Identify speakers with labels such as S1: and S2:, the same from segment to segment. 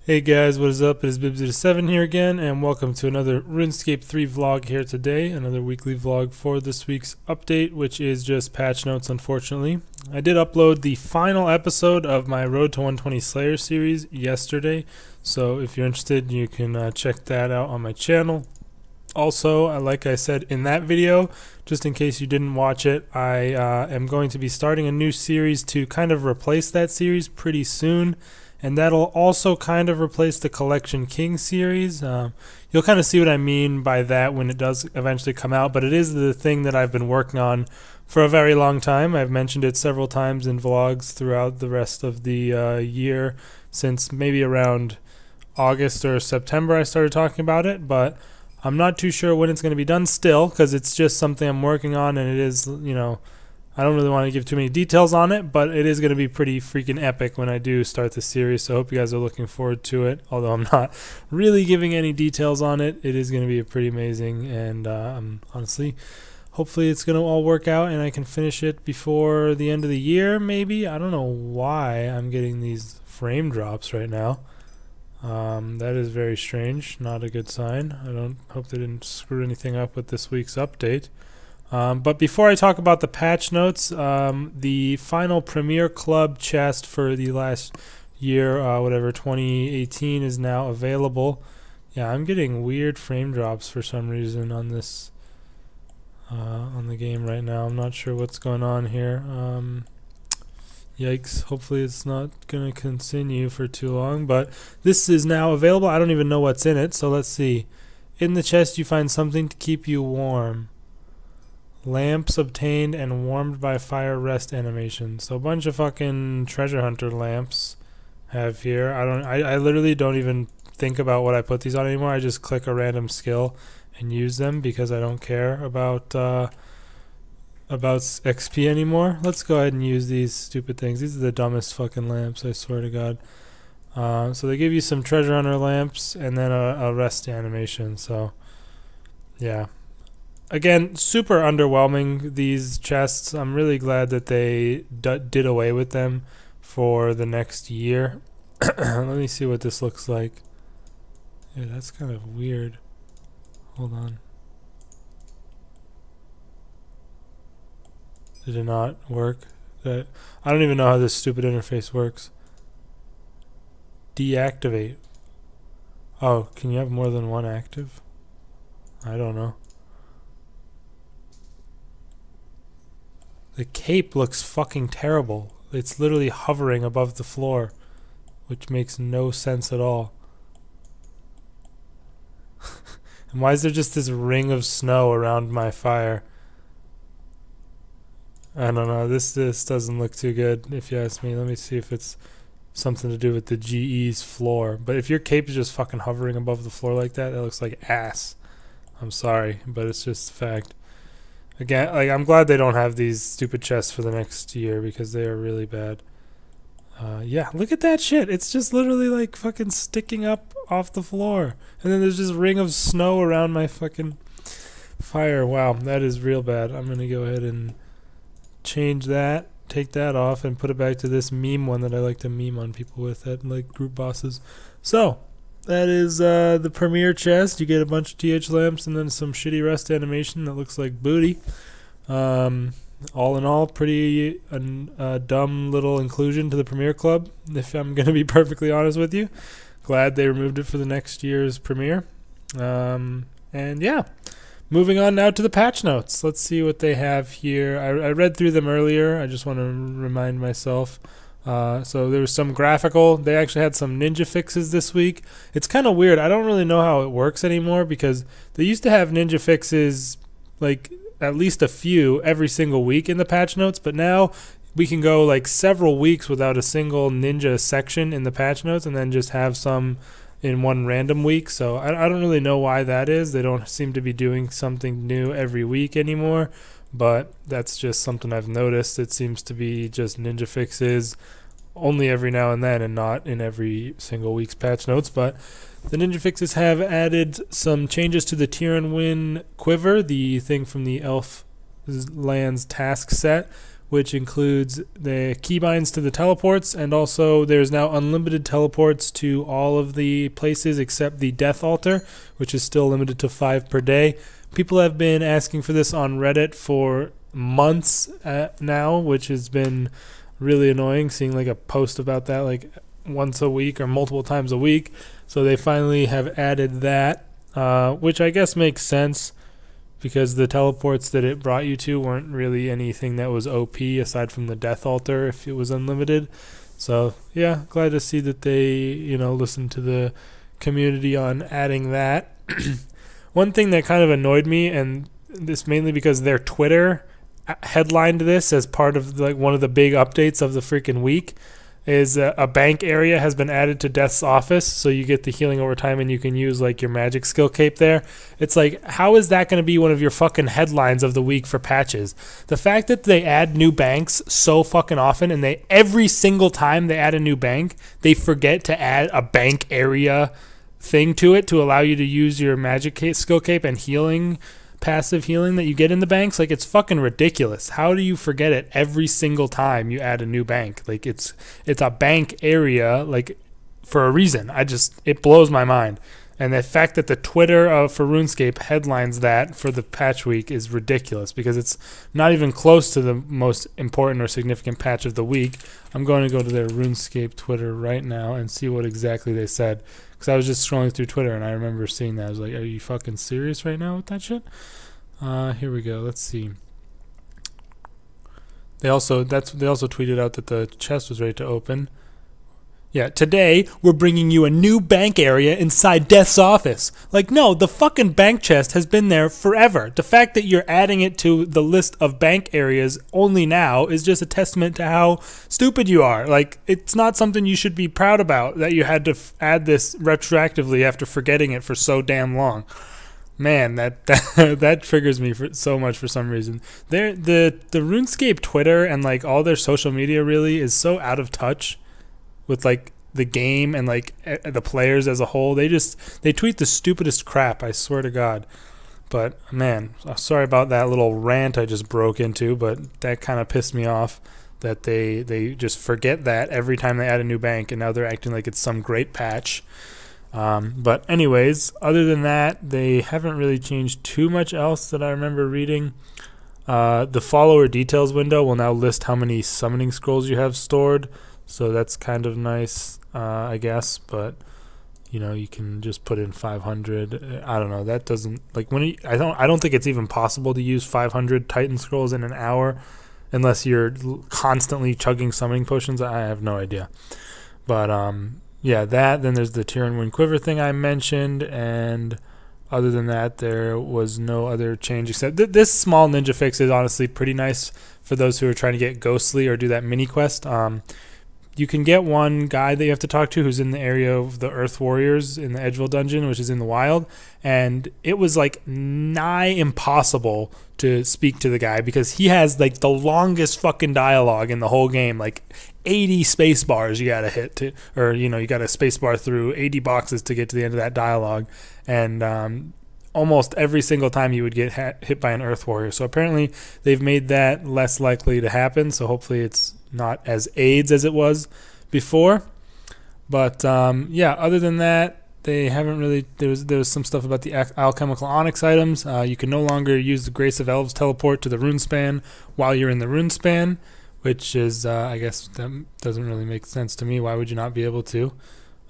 S1: Hey guys, what is up? It is Bibsy7 here again, and welcome to another RuneScape 3 vlog here today. Another weekly vlog for this week's update, which is just patch notes, unfortunately. I did upload the final episode of my Road to 120 Slayer series yesterday, so if you're interested, you can check that out on my channel. Also, like I said in that video, just in case you didn't watch it, I am going to be starting a new series to kind of replace that series pretty soon. And that'll also kind of replace the Collection King series. You'll kind of see what I mean by that when it does eventually come out, but it is the thing that I've been working on for a very long time. I've mentioned it several times in vlogs throughout the rest of the year, since maybe around August or September I started talking about it, but I'm not too sure when it's going to be done still, because it's just something I'm working on, and it is, you know, I don't really want to give too many details on it, but it is going to be pretty freaking epic when I do start the series, so I hope you guys are looking forward to it. Although I'm not really giving any details on it, it is going to be pretty amazing, and honestly, hopefully it's going to all work out and I can finish it before the end of the year, maybe. I don't know why I'm getting these frame drops right now. That is very strange, not a good sign. I don't hope they didn't screw anything up with this week's update. But before I talk about the patch notes, the final Premier Club chest for the last year, whatever, 2018, is now available. Yeah, I'm getting weird frame drops for some reason on this, on the game right now. I'm not sure what's going on here. Yikes, hopefully it's not going to continue for too long, but this is now available. I don't even know what's in it, so let's see. In the chest you find something to keep you warm. Lamps obtained and warmed by fire rest animation. So a bunch of fucking treasure hunter lamps have here. I literally don't even think about what I put these on anymore. I just click a random skill and use them because I don't care about XP anymore. Let's go ahead and use these stupid things. These are the dumbest fucking lamps, I swear to God. So they give you some treasure hunter lamps and then a rest animation. So yeah. Again, super underwhelming, these chests. I'm really glad that they did away with them for the next year. Let me see what this looks like. Yeah, that's kind of weird. Hold on. Did it not work? I don't even know how this stupid interface works. Deactivate. Oh, can you have more than one active? I don't know. The cape looks fucking terrible. It's literally hovering above the floor, which makes no sense at all. And why is there just this ring of snow around my fire? I don't know. This doesn't look too good, if you ask me. Let me see if it's something to do with the GE's floor. But if your cape is just fucking hovering above the floor like that, that looks like ass. I'm sorry, but it's just a fact. Again, like, I'm glad they don't have these stupid chests for the next year because they are really bad. Yeah, look at that shit. It's just literally like fucking sticking up off the floor. And then there's this ring of snow around my fucking fire. Wow, that is real bad. I'm going to go ahead and change that, take that off, and put it back to this meme one that I like to meme on people with at like group bosses. So that is the premier chest. You get a bunch of TH lamps and then some shitty rest animation that looks like booty. All in all, pretty dumb little inclusion to the Premier Club, if I'm going to be perfectly honest with you. Glad they removed it for the next year's premiere. And yeah, moving on now to the patch notes. Let's see what they have here. I read through them earlier. I just want to remind myself. So there was some graphical. They actually had some ninja fixes this week. It's kind of weird. I don't really know how it works anymore because they used to have ninja fixes, like at least a few every single week in the patch notes, but now we can go like several weeks without a single ninja section in the patch notes and then just have some in one random week. So I don't really know why that is. They don't seem to be doing something new every week anymore, but that's just something I've noticed. It seems to be just ninja fixes only every now and then and not in every single week's patch notes. But the ninja fixes have added some changes to the Tyrannwyn quiver, the thing from the Elf Lands task set, which includes the keybinds to the teleports, and also there's now unlimited teleports to all of the places except the Death Altar, which is still limited to 5 per day. People have been asking for this on Reddit for months now, which has been really annoying, seeing like a post about that like once a week or multiple times a week. So they finally have added that, which I guess makes sense, because the teleports that it brought you to weren't really anything that was OP aside from the Death Altar if it was unlimited. So yeah, glad to see that they, listened to the community on adding that. One thing that kind of annoyed me, and this mainly because their Twitter headlined this as part of like one of the big updates of the freaking week, is a bank area has been added to Death's office, so you get the healing over time and you can use like your magic skill cape there. It's like, how is that going to be one of your fucking headlines of the week for patches? The fact that they add new banks so fucking often, and they every single time they add a new bank, they forget to add a bank area thing to it to allow you to use your magic skill cape and healing, passive healing that you get in the banks. Like, it's fucking ridiculous. How do you forget it every single time you add a new bank? Like, it's a bank area, like, for a reason. It blows my mind. And the fact that the Twitter for RuneScape headlines that for the patch week is ridiculous, because it's not even close to the most important or significant patch of the week. I'm going to go to their RuneScape Twitter right now and see what exactly they said, because I was just scrolling through Twitter and I remember seeing that. I was like, are you fucking serious right now with that shit? Here we go. Let's see. They also tweeted out that the chest was ready to open. Yeah, today we're bringing you a new bank area inside Death's office. Like, no, the fucking bank chest has been there forever. The fact that you're adding it to the list of bank areas only now is just a testament to how stupid you are. Like, it's not something you should be proud about, that you had to add this retroactively after forgetting it for so damn long. Man, that triggers me so much for some reason. The RuneScape Twitter and like all their social media really is so out of touch with like the game and like the players as a whole. They tweet the stupidest crap, I swear to God. But man, sorry about that little rant I just broke into, but that kind of pissed me off that they just forget that every time they add a new bank, and now they're acting like it's some great patch. But anyways, other than that, they haven't really changed too much else that I remember reading. The follower details window will now list how many summoning scrolls you have stored. So that's kind of nice, I guess, but you can just put in 500. I don't know. That doesn't like I don't think it's even possible to use 500 Titan scrolls in an hour unless you're constantly chugging summoning potions. I have no idea. But yeah, then there's the Tyrian Wind Quiver thing I mentioned, and other than that, there was no other change except this small ninja fix is honestly pretty nice for those who are trying to get ghostly or do that mini quest. You can get one guy that you have to talk to who's in the area of the Earth Warriors in the Edgeville dungeon, which is in the wild, and it was like nigh impossible to speak to the guy because he has like the longest fucking dialogue in the whole game, like 80 space bars you gotta hit to, or you gotta space bar through 80 boxes to get to the end of that dialogue, and almost every single time you would get hit by an Earth Warrior. So apparently they've made that less likely to happen, so hopefully it's not as AIDS as it was before. But yeah, other than that, they haven't really. There was some stuff about the alchemical onyx items. You can no longer use the Grace of Elves teleport to the rune span while you're in the rune span, which is I guess that doesn't really make sense to me. Why would you not be able to?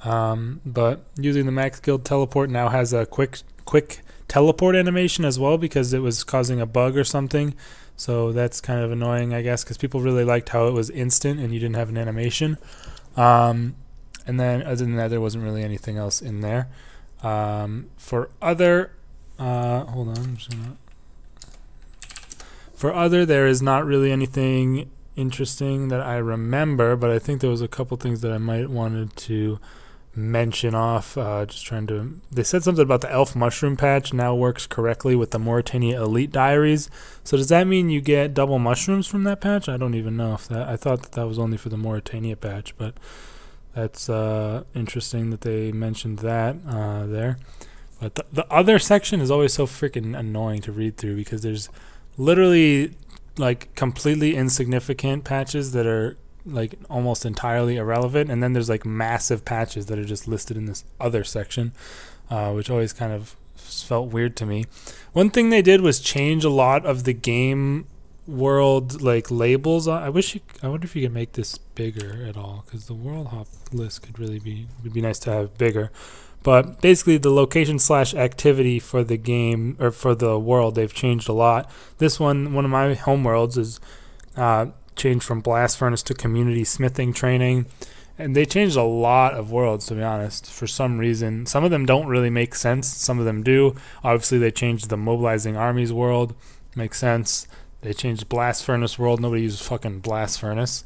S1: But using the max guild teleport now has a quick teleport animation as well, because it was causing a bug or something. So that's kind of annoying, I guess, because people really liked how it was instant and you didn't have an animation. And then other than that, there wasn't really anything else in there. For other, hold on. For other, there is not really anything interesting that I remember, but I think there was a couple things that I might wanted to mention off. They said something about the elf mushroom patch now works correctly with the Mauritania Elite Diaries. So does that mean you get double mushrooms from that patch? I don't even know if that. I thought that was only for the Mauritania patch, but that's interesting that they mentioned that there. But the other section is always so freaking annoying to read through, because there's literally like completely insignificant patches that are like almost entirely irrelevant, and then there's like massive patches that are just listed in this other section, which always kind of felt weird to me. One thing they did was change a lot of the game world like labels. I wonder if you could make this bigger at all, because the world hop list would be nice to have bigger. But basically the location / activity for the game, or for the world, they've changed a lot. This one of my home worlds is changed from blast furnace to community smithing training. And they changed a lot of worlds, to be honest, for some reason. Some of them don't really make sense. Some of them do. Obviously, they changed the mobilizing armies world. Makes sense. They changed blast furnace world. Nobody uses fucking blast furnace.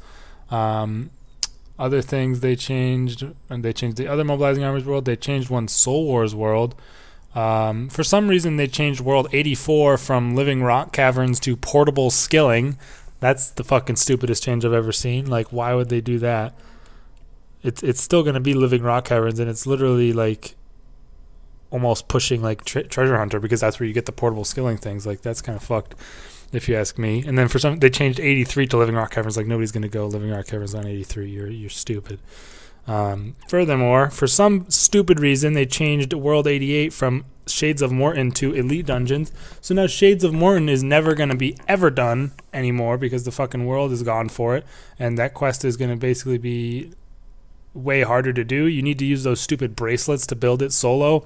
S1: Other things they changed, and they changed the other mobilizing armies world. They changed one Soul Wars world. For some reason, they changed world 84 from living rock caverns to portable skilling. That's the fucking stupidest change I've ever seen. Like, why would they do that? It's still going to be living rock caverns, and it's literally like almost pushing like treasure hunter, because that's where you get the portable skilling things. Like, that's kind of fucked, if you ask me. And then for some, they changed 83 to living rock caverns. Like, nobody's going to go living rock caverns on 83. You're stupid. Furthermore, for some stupid reason, they changed world 88 from Shades of Morton to elite dungeons. So now Shades of Morton is never going to be ever done anymore, because the fucking world is gone for it, and that quest is going to basically be way harder to do. You need to use those stupid bracelets to build it solo,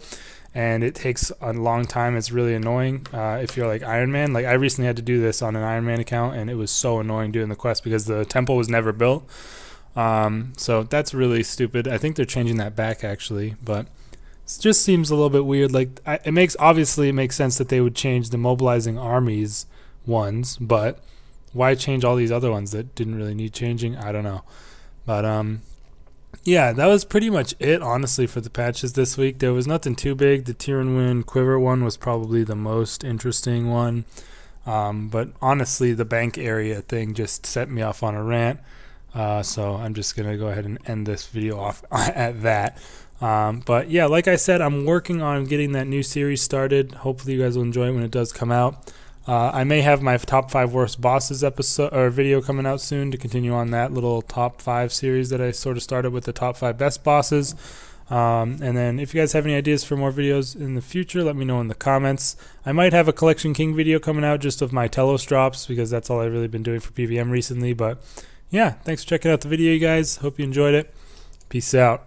S1: and it takes a long time. It's really annoying if you're like Iron Man. Like, I recently had to do this on an Iron Man account, and it was so annoying doing the quest because the temple was never built. So that's really stupid. I think they're changing that back, actually, but it just seems a little bit weird. Like, it makes sense that they would change the mobilizing armies ones, but why change all these other ones that didn't really need changing? I don't know. But yeah, that was pretty much it, honestly, for the patches this week. There was nothing too big. The Tyrannwyn Quiver one was probably the most interesting one. But honestly, the bank area thing just set me off on a rant. So I'm just going to go ahead and end this video off at that. But yeah, like I said, I'm working on getting that new series started. Hopefully you guys will enjoy it when it does come out. I may have my top 5 worst bosses episode or video coming out soon to continue on that little top 5 series that I sort of started with, the top 5 best bosses. And then if you guys have any ideas for more videos in the future, let me know in the comments. I might have a Collection King video coming out just of my Telos drops, because that's all I've really been doing for PVM recently. But yeah, thanks for checking out the video, you guys. Hope you enjoyed it. Peace out.